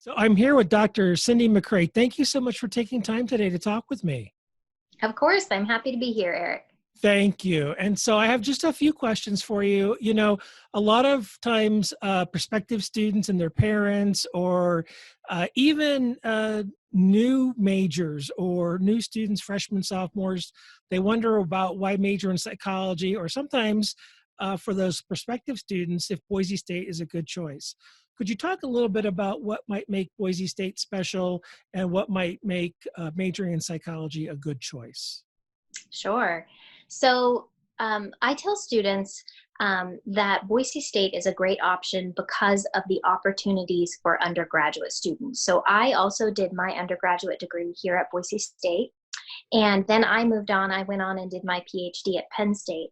So I'm here with Dr. Cindy McCrea. Thank you so much for taking time today to talk with me. Of course, I'm happy to be here, Eric. Thank you. And so I have just a few questions for you. A lot of times prospective students and their parents or even new majors or new students, freshmen, sophomores, they wonder about why major in psychology, or sometimes for those prospective students, if Boise State is a good choice. Could you talk a little bit about what might make Boise State special and what might make majoring in psychology a good choice? Sure. So I tell students that Boise State is a great option because of the opportunities for undergraduate students. So I also did my undergraduate degree here at Boise State. And then I moved on, I went on and did my PhD at Penn State.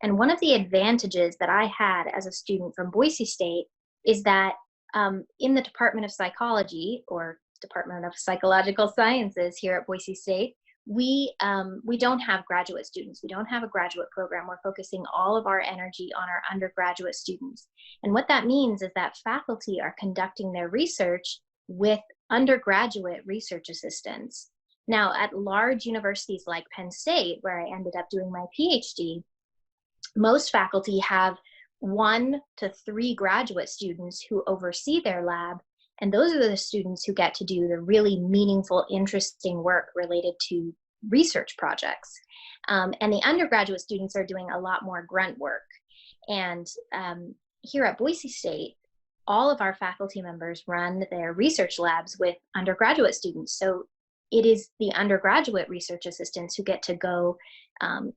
And one of the advantages that I had as a student from Boise State is that in the Department of Psychology, or Department of Psychological Sciences here at Boise State, we don't have graduate students. We don't have a graduate program. We're focusing all of our energy on our undergraduate students. And what that means is that faculty are conducting their research with undergraduate research assistants. Now, at large universities like Penn State, where I ended up doing my PhD, most faculty have 1 to 3 graduate students who oversee their lab. And those are the students who get to do the really meaningful, interesting work related to research projects. And the undergraduate students are doing a lot more grunt work. And here at Boise State, all of our faculty members run their research labs with undergraduate students. So it is the undergraduate research assistants who get to go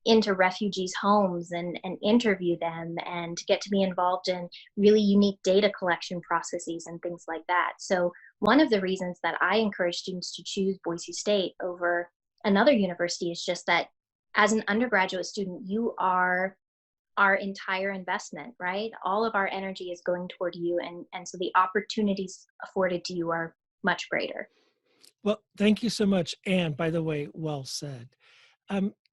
into refugees' homes and interview them and get to be involved in really unique data collection processes and things like that. So one of the reasons that I encourage students to choose Boise State over another university is just that as an undergraduate student, you are our entire investment, right? All of our energy is going toward you, and so the opportunities afforded to you are much greater. Well, thank you so much. And by the way, well said.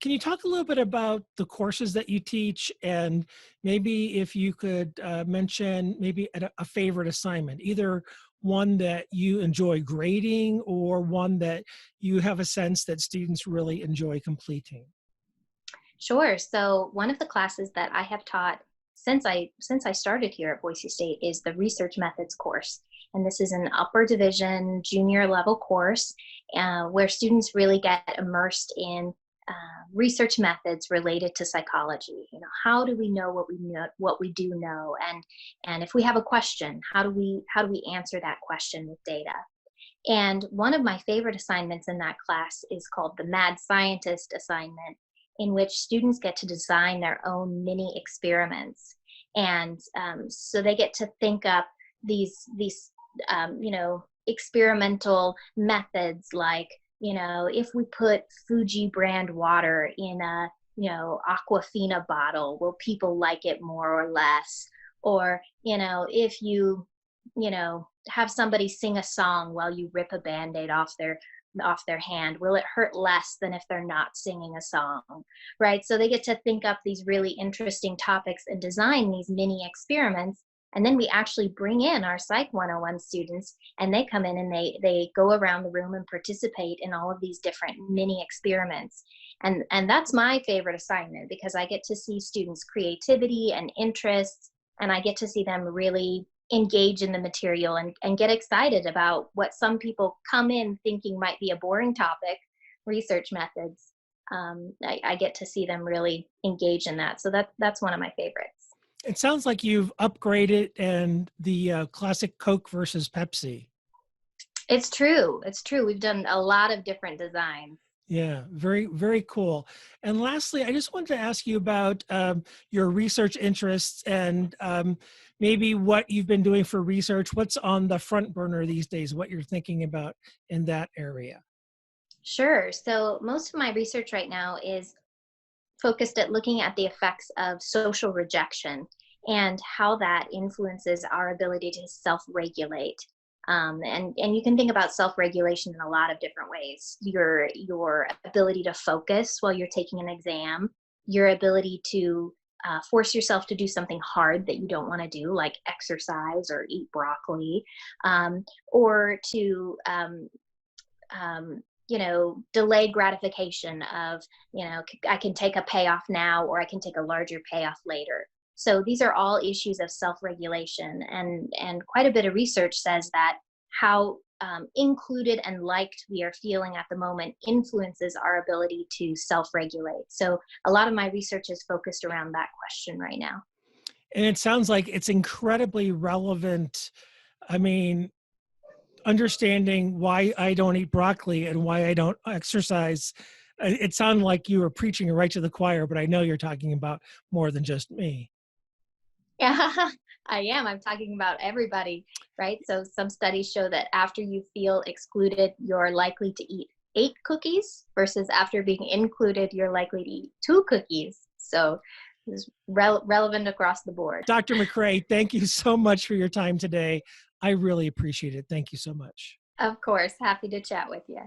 Can you talk a little bit about the courses that you teach, and maybe if you could mention maybe a favorite assignment, either one that you enjoy grading or one that you have a sense that students really enjoy completing? Sure. So one of the classes that I have taught since I started here at Boise State is the Research Methods course. And this is an upper division junior level course where students really get immersed in research methods related to psychology. You know, how do we know what we do know, and if we have a question, how do we answer that question with data? And one of my favorite assignments in that class is called the Mad Scientist assignment, in which students get to design their own mini experiments. And so they get to think up these experimental methods, like, if we put Fuji brand water in a, Aquafina bottle, will people like it more or less? Or, if you, have somebody sing a song while you rip a Band-Aid off their hand, will it hurt less than if they're not singing a song, right? So they get to think up these really interesting topics and design these mini experiments. And then we actually bring in our Psych 101 students, and they come in and they go around the room and participate in all of these different mini experiments. And that's my favorite assignment, because I get to see students' creativity and interests, and I get to see them really engage in the material and get excited about what some people come in thinking might be a boring topic, research methods. I get to see them really engage in that. So that's one of my favorites. It sounds like you've upgraded and the classic Coke versus Pepsi. It's true. It's true. We've done a lot of different designs. Yeah, very, very cool. And lastly, I just wanted to ask you about your research interests and maybe what you've been doing for research. What's on the front burner these days, what you're thinking about in that area? Sure. So most of my research right now is focused at looking at the effects of social rejection and how that influences our ability to self-regulate. And you can think about self-regulation in a lot of different ways. Your ability to focus while you're taking an exam, your ability to force yourself to do something hard that you don't want to do, like exercise or eat broccoli, or to delay gratification of, I can take a payoff now, or I can take a larger payoff later. So these are all issues of self-regulation, and quite a bit of research says that how included and liked we are feeling at the moment influences our ability to self-regulate. So a lot of my research is focused around that question right now. And it sounds like it's incredibly relevant. I mean, understanding why I don't eat broccoli and why I don't exercise. It sounded like you were preaching right to the choir, but I know you're talking about more than just me. Yeah, I am. I'm talking about everybody, right? So some studies show that after you feel excluded, you're likely to eat 8 cookies versus after being included, you're likely to eat 2 cookies. So it's relevant across the board. Dr. McCrea, thank you so much for your time today. I really appreciate it. Thank you so much. Of course, happy to chat with you.